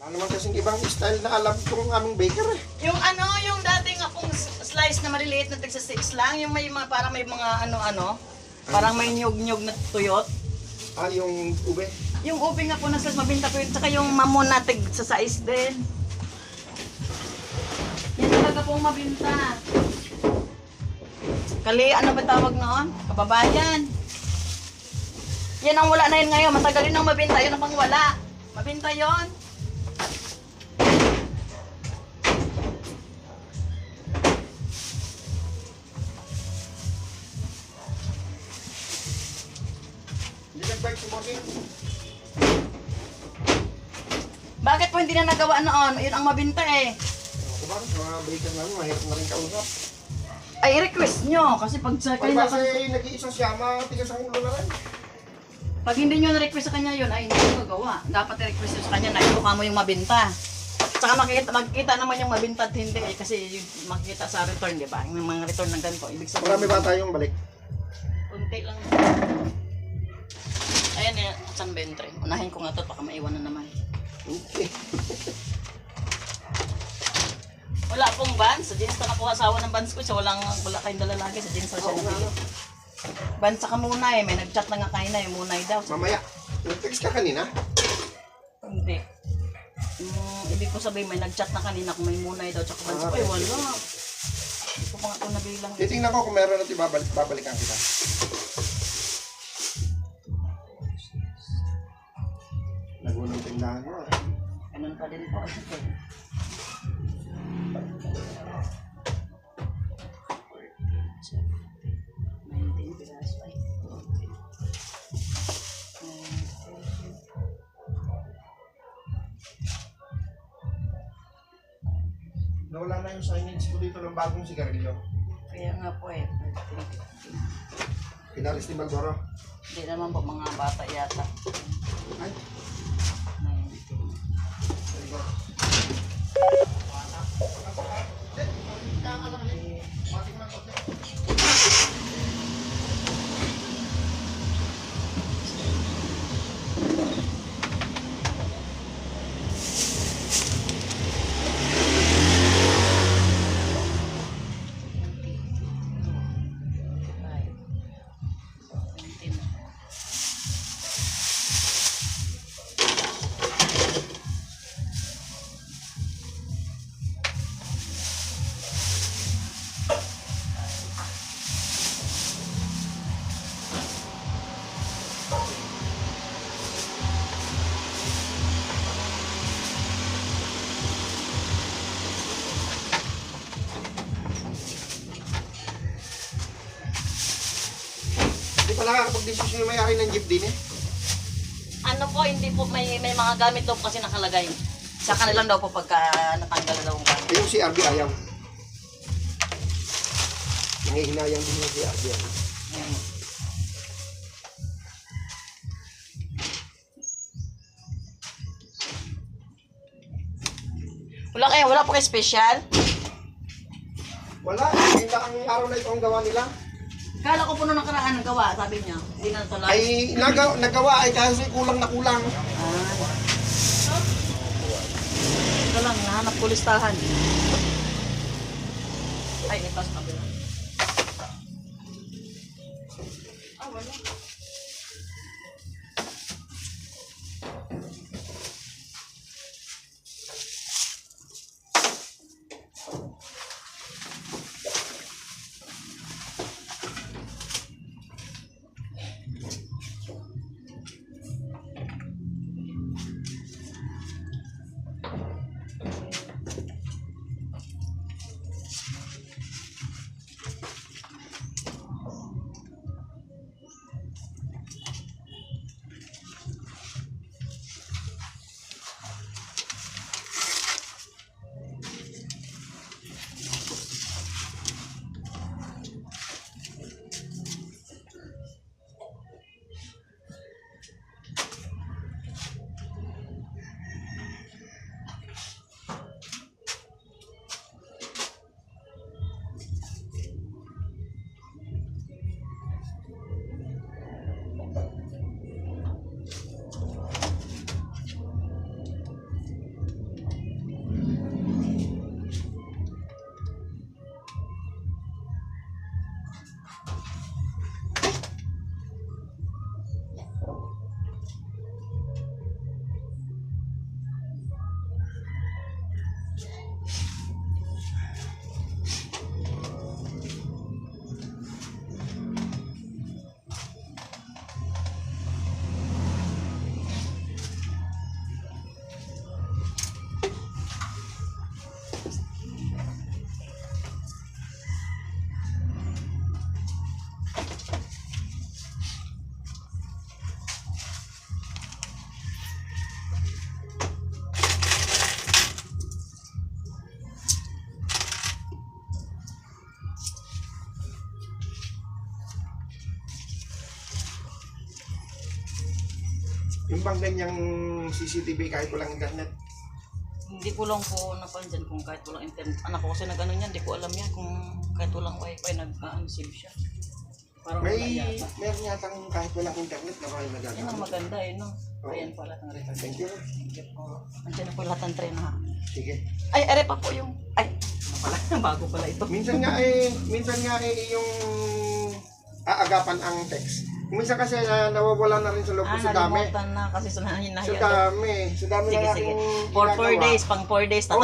Ano naman kasing ibang style na alam kong aming baker eh. Yung ano, yung dating akong slice na maliliit na tigsa 6 lang, yung may mga, parang may mga ano-ano, parang may nyug-nyug na tuyot. Ah, yung ube. Yung ube nga po na slice, mabinta po yun, tsaka yung mamon na tig sa size din. Yan talaga pong mabinta. Kali, ano ba tawag noon? Kababayan. Yan ang wala na yun ngayon, matagal yun ang mabinta, yun ang pang wala. Mabinta yun. Hindi nag-bike si Bossing. Bakit po hindi na nagawa noon? Yun ang mabinta eh. Ako ba? Sa mga baker namin, mahirap na rin kausap. Ay, request nyo. Kasi pag sa Pag kanya, kasi nag-iisa siya, matigas ang ulo na rin. pag hindi nyo na-request sa kanya yun, ay hindi nyo magawa. Dapat i-request nyo sa kanya na ibuka mo yung mabinta. Saka makikita naman yung mabinta at hindi eh. Kasi yung makikita sa return, di ba? Yung mga return ng ganito. Ibig sabihin, Marami ba tayong balik? kunti lang. Ayan eh, San Bentre. Unahin ko nga ito, baka maiwan na naman. Okay. Wala pong Vans. Sa jeans pa nakuha asawa ng Vans ko. Siya wala kayong dala lagi. Sa jeans pa siya Oo nga, nabili. Vans saka Munay. May nag-chat na nga kayo na yung Munay daw. Mamaya. Nag-text ka kanina? Hindi. Ibig ko sabihin may nag-chat na kanina kung may Munay daw. Tsaka Vans ko. Ay wala. Hindi ko pa nga ito nabilang. Titingnan ko kung meron at babalikan kita. Nagunong tindahan mo. Ganun pa din po. Nawala na yung signage ko dito ng bagong sigarilyo. Kaya nga po eh. Pinalis ni Malboro. Hindi naman po mga bata yata. Ay, 19. very good. Hindi pa nakakapag-desisyon yung may-ari ng jeep din eh. Ano po, hindi po, may mga gamit daw po kasi nakalagay. Sa kanilang daw po pagka natanggal na daw ang gamit. Yung si RB ayaw. Nangihinayang din yung si RB. Ayan. Wala po kayo special? Wala, hindi na ang araw na ito ang gawa nila. Kala ko puno ng karaan ng gawa, sabi niya. Hindi na tuloy. Ay, nagawa ay kasi kulang na kulang. Ito lang, nahanap ko listahan. Ay, ipas na pala. Ah, wala. Yung bang ganyang CCTV kahit walang internet? Hindi ko lang po napansin kung kahit walang internet. Anak ko kasi nag-ano niyan, hindi ko alam yan kung kahit walang wifi, nag-unsave siya. Parang wala yata. Meron yatang kahit walang internet na kayo Yan ang nagagamit. maganda eh, no? Oo. Ayan pala ang record. Thank you. Andiyan na po lahat ng tren ha. Sige. Ay, ere pa po yung... Ay, ano pala? Bago pala ito. Minsan nga yung aagapan ang text. Minsan kasi nawawala na rin sa loob ko sa dami. Nalimutan na kasi sa Sa nahiya. dami. Sa dami Sige, na sige. aking For 4 ginagawa. days, pang 4 days, Oh,